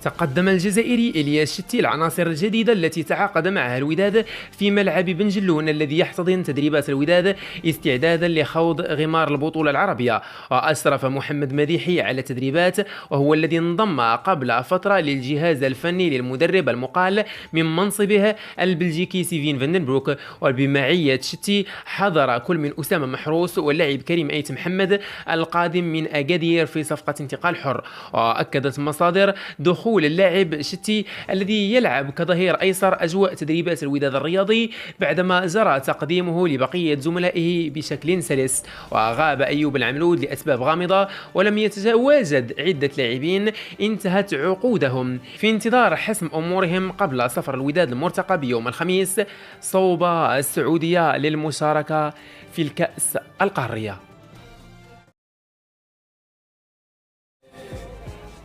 تقدم الجزائري إلياس شتي العناصر الجديدة التي تعاقد معها الوداد في ملعب بن جلون الذي يحتضن تدريبات الوداد استعدادا لخوض غمار البطولة العربية. وأشرف محمد مديحي على التدريبات، وهو الذي انضم قبل فترة للجهاز الفني للمدرب المقال من منصبه البلجيكي سيفين فاندنبروك. وبمعية شتي حضر كل من أسامة محروس واللاعب كريم أيت محمد القادم من أكادير في صفقة انتقال حر. وأكدت مصادر دخول اللاعب شتي الذي يلعب كظهير أيسر أجواء تدريبات الوداد الرياضي بعدما جرى تقديمه لبقية زملائه بشكل سلس. وغاب أيوب العملود لأسباب غامضة، ولم يتواجد عدة لاعبين انتهت عقودهم في انتظار حسم أمورهم قبل سفر الوداد المرتقب يوم الخميس صوب السعودية للمشاركة في الكأس القارية.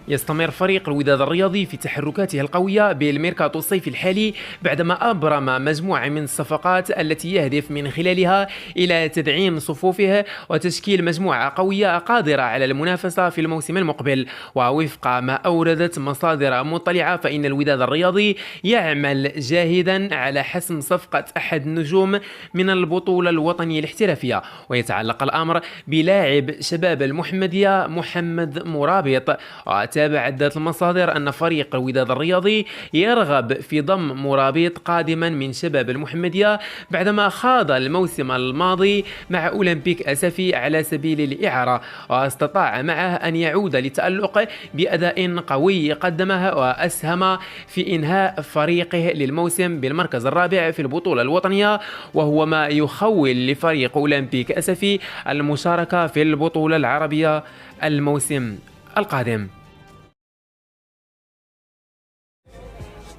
يستمر فريق الوداد الرياضي في تحركاته القوية بالميركاتو الصيفي الحالي بعدما أبرم مجموعة من الصفقات التي يهدف من خلالها إلى تدعيم صفوفه وتشكيل مجموعة قوية قادرة على المنافسة في الموسم المقبل. ووفق ما أوردت مصادر مطلعة فإن الوداد الرياضي يعمل جاهدا على حسم صفقة أحد النجوم من البطولة الوطنية الاحترافية، ويتعلق الأمر بلاعب شباب المحمدية محمد مرابط. تابعت المصادر أن فريق الوداد الرياضي يرغب في ضم مرابط قادما من شباب المحمدية بعدما خاض الموسم الماضي مع أولمبيك أسفي على سبيل الإعارة، واستطاع معه أن يعود للتألق بأداء قوي قدمه وأسهم في إنهاء فريقه للموسم بالمركز الرابع في البطولة الوطنية، وهو ما يخول لفريق أولمبيك أسفي المشاركة في البطولة العربية الموسم القادم.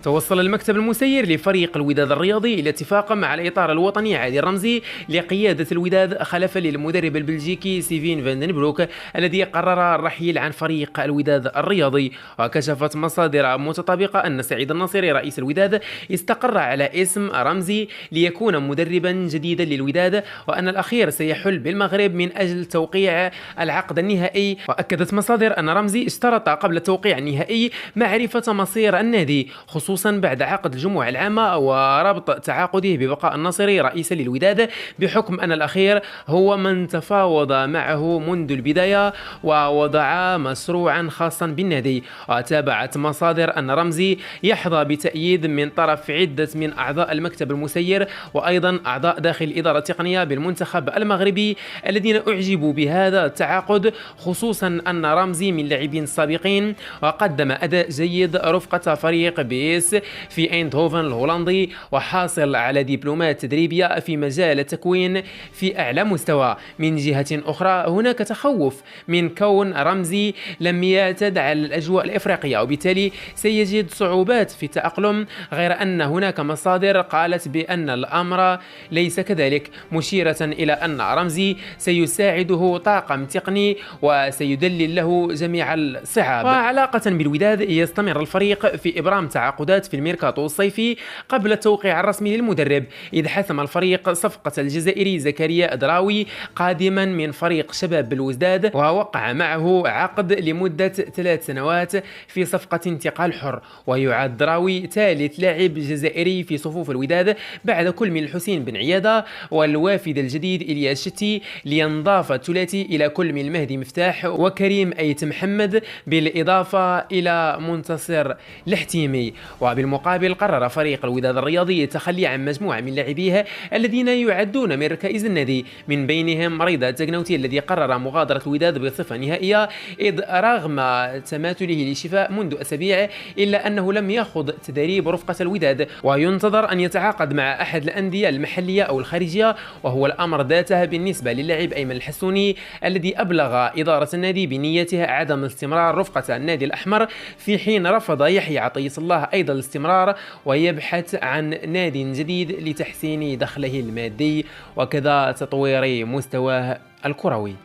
توصل المكتب المسير لفريق الوداد الرياضي إلى اتفاق مع الإطار الوطني علي الرمزي لقيادة الوداد خلفا للمدرب البلجيكي سيفين فاندنبروك الذي قرر الرحيل عن فريق الوداد الرياضي. وكشفت مصادر متطابقة أن سعيد الناصري رئيس الوداد استقر على اسم رمزي ليكون مدربا جديدا للوداد، وأن الأخير سيحل بالمغرب من أجل توقيع العقد النهائي. وأكدت مصادر أن رمزي اشترط قبل التوقيع النهائي معرفة مصير النادي، خصوصا بعد عقد الجمعة العامة وربط تعاقده ببقاء الناصري رئيسا للوداد، بحكم أن الأخير هو من تفاوض معه منذ البداية ووضع مشروعا خاصا بالنادي. وتابعت مصادر أن رمزي يحظى بتأييد من طرف عدة من أعضاء المكتب المسير وأيضا أعضاء داخل الإدارة التقنية بالمنتخب المغربي الذين أعجبوا بهذا التعاقد، خصوصا أن رمزي من لاعبين سابقين وقدم أداء جيد رفقة فريق بيس في ايندهوفن الهولندي، وحاصل على دبلومات تدريبية في مجال التكوين في أعلى مستوى. من جهة أخرى هناك تخوف من كون رمزي لم يعتد على الأجواء الإفريقية وبالتالي سيجد صعوبات في التأقلم، غير أن هناك مصادر قالت بأن الأمر ليس كذلك، مشيرة إلى أن رمزي سيساعده طاقم تقني وسيدلل له جميع الصعاب. وعلاقة بالوداد يستمر الفريق في إبرام تعاقدات في الميركاتو الصيفي قبل التوقيع الرسمي للمدرب، إذ حسم الفريق صفقة الجزائري زكريا أدراوي قادما من فريق شباب بالوزداد، ووقع معه عقد لمدة 3 سنوات في صفقة انتقال حر. ويعد دراوي ثالث لاعب جزائري في صفوف الوداد بعد كل من الحسين بن عيادة والوافد الجديد إلياس شتي، لينضاف الثلاثي إلى كل من المهدي مفتاح وكريم أيت محمد بالإضافة إلى منتصر الحتيمي. وبالمقابل قرر فريق الوداد الرياضي التخلي عن مجموعة من لاعبيه الذين يعدون من ركائز النادي، من بينهم رضا التقنوتي الذي قرر مغادرة الوداد بصفة نهائية، إذ رغم تماثله للشفاء منذ أسابيع إلا أنه لم يخوض تدريب رفقة الوداد، وينتظر أن يتعاقد مع أحد الأندية المحلية أو الخارجية، وهو الأمر ذاته بالنسبة للاعب أيمن الحسوني الذي أبلغ إدارة النادي بنيته عدم استمرار رفقة النادي الأحمر، في حين رفض يحيى عطية الله أيضا الاستمرار ويبحث عن نادي جديد لتحسين دخله المادي وكذا تطوير مستواه الكروي.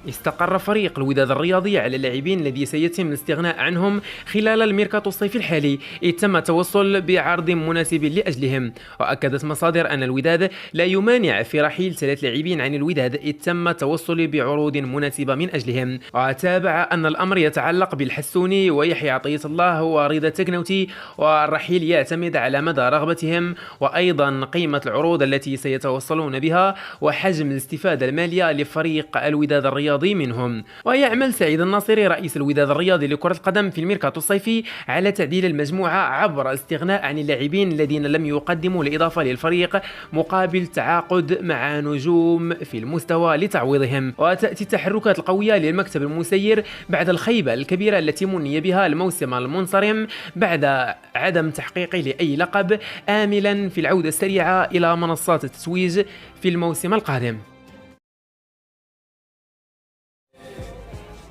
استقر فريق الوداد الرياضي على اللاعبين الذي سيتم الاستغناء عنهم خلال الميركاتو الصيفي الحالي، إذ تم التوصل بعرض مناسب لأجلهم. وأكدت مصادر أن الوداد لا يمانع في رحيل 3 لاعبين عن الوداد إذ تم التوصل بعروض مناسبة من أجلهم. وتابع أن الأمر يتعلق بالحسوني ويحيى عطية الله ورضا التكنوتي، والرحيل يعتمد على مدى رغبتهم وأيضا قيمة العروض التي سيتوصلون بها وحجم الاستفادة المالية لفريق الوداد الرياضي منهم. ويعمل سعيد الناصري رئيس الوداد الرياضي لكرة القدم في الميركاتو الصيفي على تعديل المجموعة عبر الاستغناء عن اللاعبين الذين لم يقدموا الإضافة للفريق مقابل تعاقد مع نجوم في المستوى لتعويضهم. وتأتي التحركات القوية للمكتب المسير بعد الخيبة الكبيرة التي مني بها الموسم المنصرم بعد عدم تحقيقه لأي لقب، آملا في العودة السريعة إلى منصات التتويج في الموسم القادم.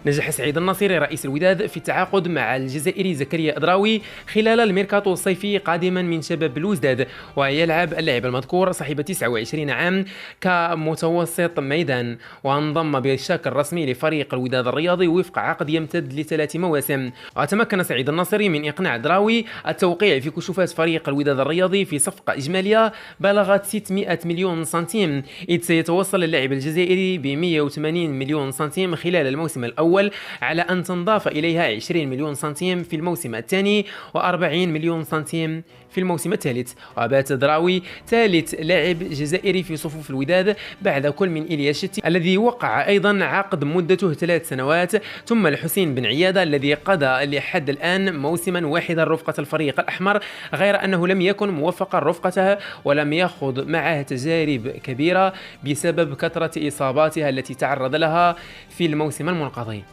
نجح سعيد الناصري رئيس الوداد في التعاقد مع الجزائري زكريا أدراوي خلال الميركاتو الصيفي قادما من شباب الوزداد، ويلعب اللاعب المذكور صاحب 29 عام كمتوسط ميدان، وانضم بشكل رسمي لفريق الوداد الرياضي وفق عقد يمتد ل3 مواسم. وتمكن سعيد الناصري من إقناع أدراوي التوقيع في كشوفات فريق الوداد الرياضي في صفقة إجمالية بلغت 600 مليون سنتيم، إذ سيتوصل اللاعب الجزائري ب 180 مليون سنتيم خلال الموسم الأول، على أن تنضاف إليها 20 مليون سنتيم في الموسم الثاني و40 مليون سنتيم في الموسم الثالث. وبات أدراوي ثالث لاعب جزائري في صفوف الوداد بعد كل من إلياس شتي الذي وقع أيضا عقد مدته 3 سنوات، ثم الحسين بن عيادة الذي قضى لحد الآن موسما واحدا رفقة الفريق الأحمر، غير أنه لم يكن موفقا رفقته ولم يخوض معه تجارب كبيرة بسبب كثرة إصاباتها التي تعرض لها في الموسم المنقضي.